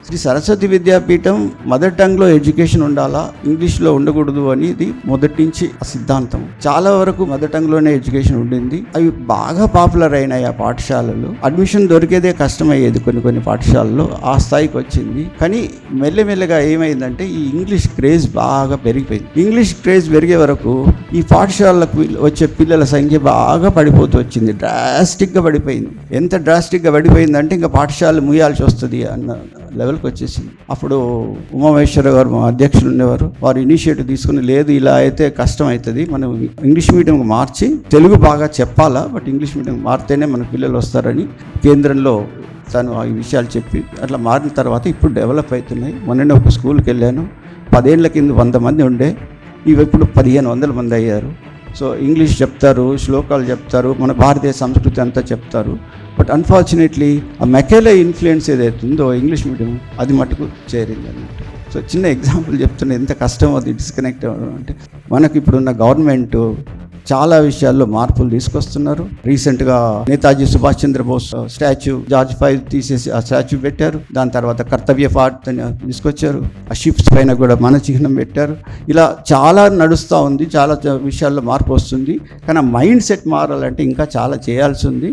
శ్రీ సరస్వతి విద్యాపీఠం mother టంగ్లో education ఉండాలా, ఇంగ్లీష్లో ఉండకూడదు అనేది మొదటి నుంచి ఆ సిద్ధాంతం. చాలా వరకు మదర్ టంగ్లోనే ఎడ్యుకేషన్ ఉండింది. అవి బాగా పాపులర్ అయినాయి ఆ పాఠశాలలు. అడ్మిషన్ దొరికేదే కష్టమయ్యేది కొన్ని పాఠశాలల్లో, ఆ స్థాయికి వచ్చింది. కానీ మెల్లమెల్లగా ఏమైందంటే ఈ ఇంగ్లీష్ క్రేజ్ బాగా పెరిగిపోయింది. ఇంగ్లీష్ క్రేజ్ పెరిగే వరకు ఈ పాఠశాలకు వచ్చే పిల్లల సంఖ్య బాగా పడిపోతూ వచ్చింది. డ్రాస్టిక్గా పడిపోయింది. ఎంత డ్రాస్టిక్గా పడిపోయిందంటే ఇంకా పాఠశాలలు ముయ్యాల్సి వస్తుంది అన్న లెవెల్కి వచ్చేసింది. అప్పుడు ఉమామహేశ్వర గారు మా అధ్యక్షులు ఉండేవారు. వారు ఇనిషియేటివ్ తీసుకుని, లేదు ఇలా అయితే కష్టం అవుతుంది, మనం ఇంగ్లీష్ మీడియంకి మార్చి తెలుగు బాగా చెప్పాలా, బట్ ఇంగ్లీష్ మీడియం మారితేనే మన పిల్లలు వస్తారని కేంద్రంలో తను ఈ విషయాలు చెప్పి అట్లా మారిన తర్వాత ఇప్పుడు డెవలప్ అవుతున్నాయి. మొన్ననే ఒక స్కూల్కి వెళ్ళాను. 10 ఏళ్ల కింద 100 మంది ఉండే, ఇవి ఇప్పుడు 1500 మంది అయ్యారు. సో ఇంగ్లీష్ చెప్తారు, శ్లోకాలు చెప్తారు, మన భారతీయ సంస్కృతి అంతా చెప్తారు. బట్ అన్ఫార్చునేట్లీ ఆ మెకేలే ఇన్ఫ్లుయెన్స్ ఏదైతే ఉందో ఇంగ్లీష్ మీడియం, అది మటుకు చేరింది అన్నట్టు. సో చిన్న ఎగ్జాంపుల్ చెప్తున్నా ఎంత కష్టం అది డిస్కనెక్ట్ అవ్వడం అంటే. మనకి ఇప్పుడున్న గవర్నమెంట్ చాలా విషయాల్లో మార్పులు తీసుకొస్తున్నారు. రీసెంట్గా నేతాజీ సుభాష్ చంద్రబోస్ స్టాచ్యూ, జార్జ్ 5 తీసేసి ఆ స్టాచ్యూ పెట్టారు. దాని తర్వాత కర్తవ్య పార్ట్ తీసుకొచ్చారు. ఆ షిప్స్ పైన కూడా మన చిహ్నం పెట్టారు. ఇలా చాలా నడుస్తూ ఉంది, చాలా విషయాల్లో మార్పు వస్తుంది. కానీ ఆ మైండ్ సెట్ మారాలంటే ఇంకా చాలా చేయాల్సి ఉంది.